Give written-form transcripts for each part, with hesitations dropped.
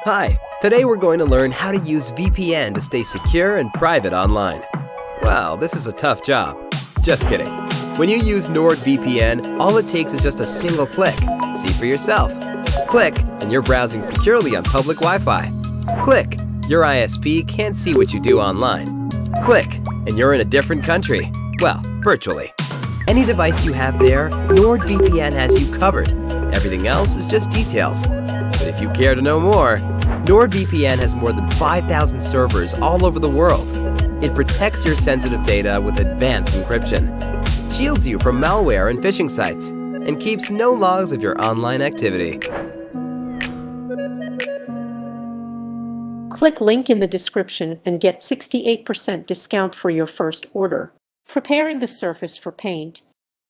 Hi, today we're going to learn how to use VPN to stay secure and private online. Wow, this is a tough job. Just kidding. When you use NordVPN, all it takes is just a single click. See for yourself. Click, and you're browsing securely on public Wi-Fi. Click, your ISP can't see what you do online. Click, and you're in a different country. Well, virtually. Any device you have there, NordVPN has you covered. Everything else is just details. But if you care to know more, NordVPN has more than 5,000 servers all over the world. It protects your sensitive data with advanced encryption, shields you from malware and phishing sites, and keeps no logs of your online activity. Click link in the description and get 68% discount for your first order. Preparing the surface for paint.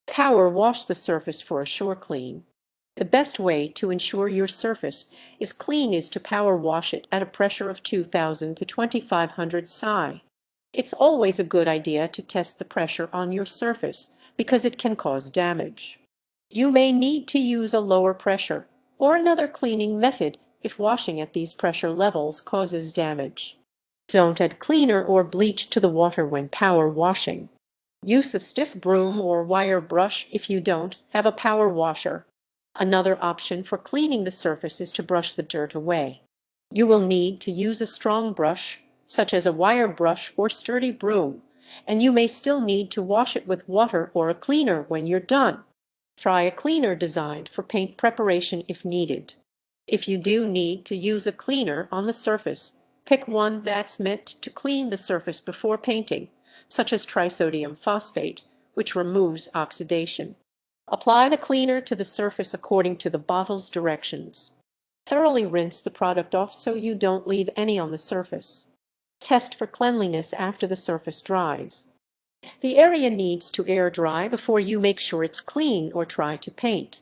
Power wash the surface for a sure clean. The best way to ensure your surface is clean is to power wash it at a pressure of 2000 to 2500 psi. It's always a good idea to test the pressure on your surface because it can cause damage. You may need to use a lower pressure or another cleaning method if washing at these pressure levels causes damage. Don't add cleaner or bleach to the water when power washing. Use a stiff broom or wire brush if you don't have a power washer. Another option for cleaning the surface is to brush the dirt away. You will need to use a strong brush, such as a wire brush or sturdy broom, and you may still need to wash it with water or a cleaner when you're done. Try a cleaner designed for paint preparation if needed. If you do need to use a cleaner on the surface, pick one that's meant to clean the surface before painting, such as trisodium phosphate, which removes oxidation. Apply the cleaner to the surface according to the bottle's directions. Thoroughly rinse the product off so you don't leave any on the surface. Test for cleanliness after the surface dries. The area needs to air dry before you make sure it's clean or try to paint.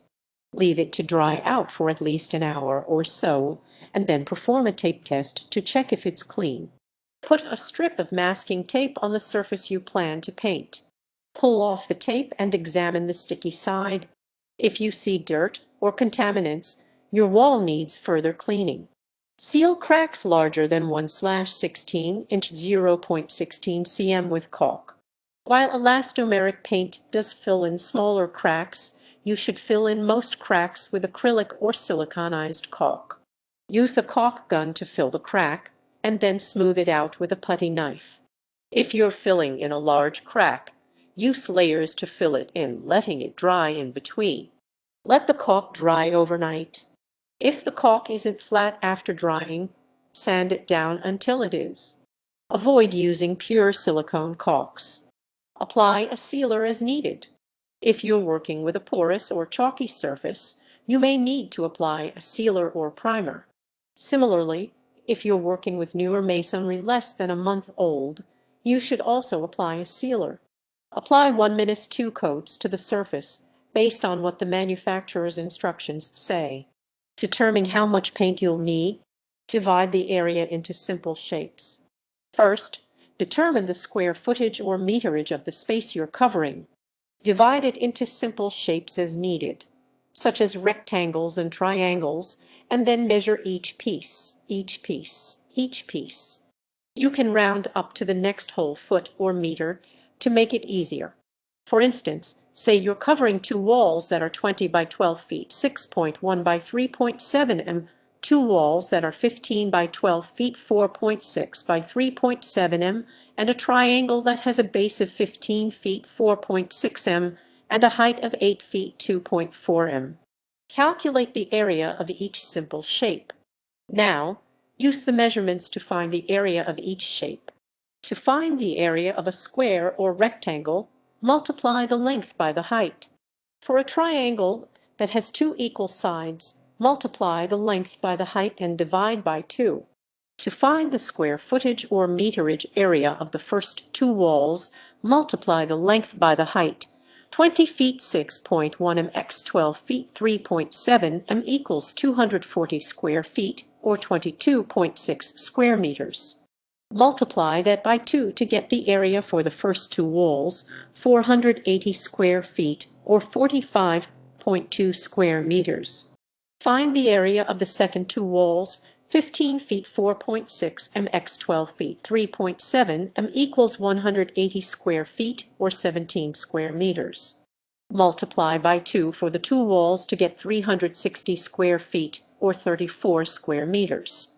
Leave it to dry out for at least an hour or so, and then perform a tape test to check if it's clean. Put a strip of masking tape on the surface you plan to paint. Pull off the tape and examine the sticky side. If you see dirt or contaminants, your wall needs further cleaning. Seal cracks larger than 1/16 inch 0.16 cm with caulk. While elastomeric paint does fill in smaller cracks, you should fill in most cracks with acrylic or siliconized caulk. Use a caulk gun to fill the crack, and then smooth it out with a putty knife. If you're filling in a large crack, use layers to fill it in, letting it dry in between. Let the caulk dry overnight. If the caulk isn't flat after drying, sand it down until it is. Avoid using pure silicone caulks. Apply a sealer as needed. If you're working with a porous or chalky surface, you may need to apply a sealer or primer. Similarly, if you're working with newer masonry less than a month old, you should also apply a sealer. Apply 1-2 coats to the surface based on what the manufacturer's instructions say. Determine how much paint you'll need. Divide the area into simple shapes. First, determine the square footage or meterage of the space you're covering. Divide it into simple shapes as needed, such as rectangles and triangles, and then measure each piece. You can round up to the next whole foot or meter to make it easier. For instance, say you're covering two walls that are 20 by 12 feet, 6.1 by 3.7 m, two walls that are 15 by 12 feet, 4.6 by 3.7 m, and a triangle that has a base of 15 feet, 4.6 m, and a height of 8 feet, 2.4 m. Calculate the area of each simple shape. Now, use the measurements to find the area of each shape. To find the area of a square or rectangle, multiply the length by the height. For a triangle that has two equal sides, multiply the length by the height and divide by 2. To find the square footage or meterage area of the first two walls, multiply the length by the height. 20 feet 6.1 m x 12 feet 3.7 m equals 240 square feet or 22.6 square meters. Multiply that by 2 to get the area for the first two walls, 480 square feet or 45.2 square meters. Find the area of the second two walls, 15 feet 4.6 m x 12 feet 3.7 m equals 180 square feet or 17 square meters. Multiply by 2 for the two walls to get 360 square feet or 34 square meters.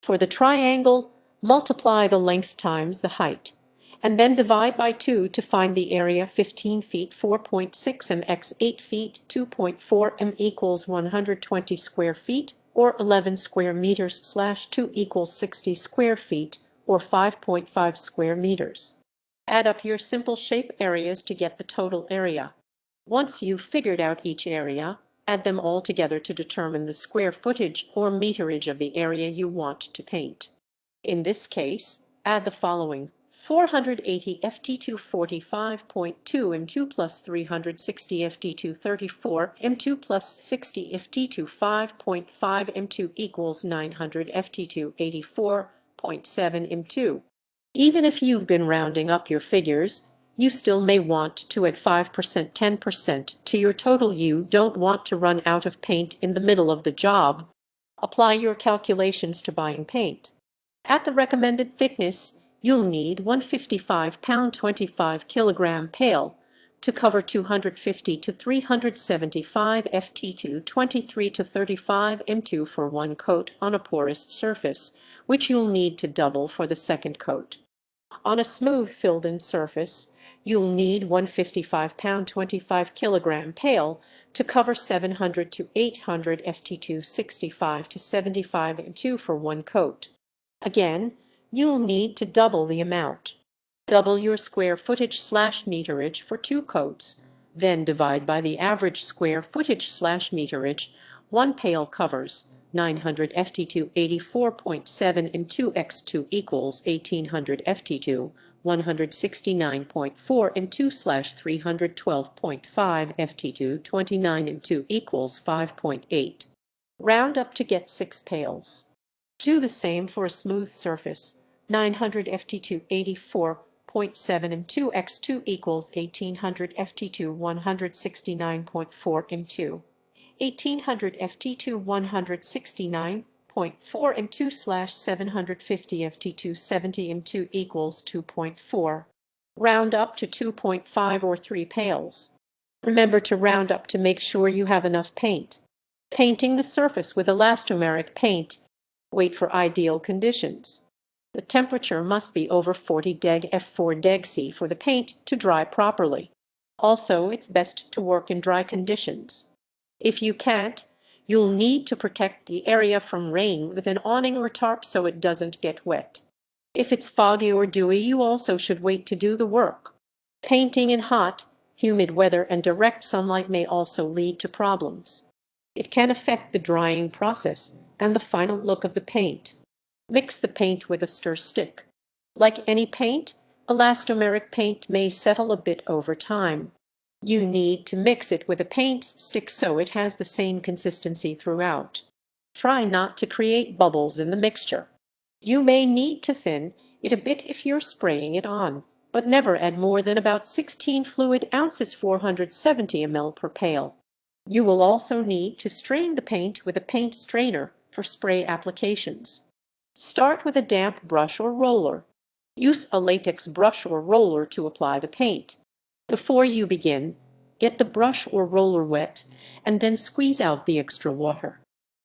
For the triangle, multiply the length times the height, and then divide by 2 to find the area. 15 feet 4.6 m x 8 feet 2.4 m equals 120 square feet or 11 square meters / 2 equals 60 square feet or 5.5 square meters. Add up your simple shape areas to get the total area. Once you've figured out each area, add them all together to determine the square footage or meterage of the area you want to paint. In this case, add the following: 480 ft2 45.2 m2 plus 360 ft2 34 m2 plus 60 ft2 5.5 m2 equals 900 ft2 84.7 m2. Even if you've been rounding up your figures, you still may want to add 5% 10% to your total. You don't want to run out of paint in the middle of the job. Apply your calculations to buying paint. At the recommended thickness, you'll need 155-pound 25-kilogram pail to cover 250 to 375 ft2 23 to 35 m2 for one coat on a porous surface, which you'll need to double for the second coat. On a smooth filled-in surface, you'll need 155-pound 25-kilogram pail to cover 700 to 800 ft2 65 to 75 m2 for one coat. Again, you'll need to double the amount. Double your square footage / meterage for two coats, then divide by the average square footage / meterage. One pail covers 900 ft2 84.7 m2 x2 equals 1800 ft2 169.4 m2 / 312.5 ft2 29 m2 equals 5.8. Round up to get 6 pails. Do the same for a smooth surface. 900 ft2 84.7 m2 x2 equals 1800 ft2 169.4 m2. 1800 ft2 169.4 m2 / 750 ft2 70 m2 equals 2.4. Round up to 2.5 or 3 pails. Remember to round up to make sure you have enough paint. Painting the surface with elastomeric paint. Wait for ideal conditions. The temperature must be over 40 deg F4 deg C for the paint to dry properly. Also, it's best to work in dry conditions. If you can't, you'll need to protect the area from rain with an awning or tarp so it doesn't get wet. If it's foggy or dewy, you also should wait to do the work. Painting in hot, humid weather and direct sunlight may also lead to problems. It can affect the drying process and the final look of the paint. Mix the paint with a stir stick. Like any paint, elastomeric paint may settle a bit over time. You need to mix it with a paint stick so it has the same consistency throughout. Try not to create bubbles in the mixture. You may need to thin it a bit if you're spraying it on, but never add more than about 16 fluid ounces 470 ml per pail. You will also need to strain the paint with a paint strainer for spray applications. Start with a damp brush or roller. Use a latex brush or roller to apply the paint. Before you begin, get the brush or roller wet and then squeeze out the extra water.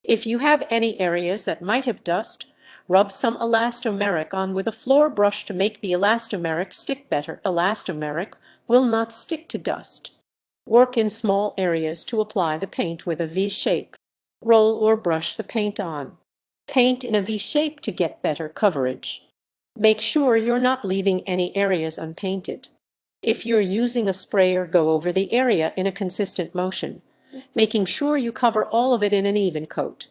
If you have any areas that might have dust, rub some elastomeric on with a floor brush to make the elastomeric stick better. Elastomeric will not stick to dust. Work in small areas to apply the paint with a V shape. Roll or brush the paint on. Paint in a V shape to get better coverage. Make sure you're not leaving any areas unpainted. If you're using a sprayer, go over the area in a consistent motion, making sure you cover all of it in an even coat.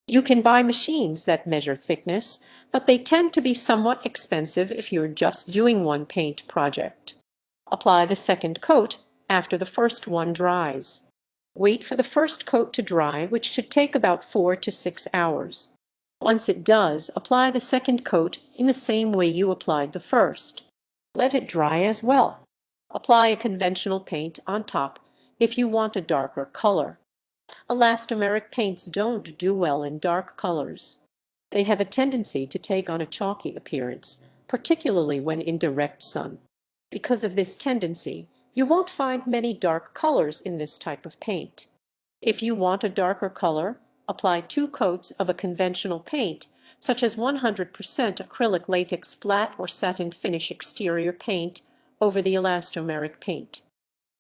You can buy machines that measure thickness, but they tend to be somewhat expensive if you're just doing one paint project. Apply the second coat after the first one dries. Wait for the first coat to dry, which should take about 4 to 6 hours. Once it does, apply the second coat in the same way you applied the first. Let it dry as well. Apply a conventional paint on top if you want a darker color. Elastomeric paints don't do well in dark colors. They have a tendency to take on a chalky appearance, particularly when in direct sun. Because of this tendency, you won't find many dark colors in this type of paint. If you want a darker color, apply 2 coats of a conventional paint, such as 100% acrylic latex flat or satin finish exterior paint over the elastomeric paint.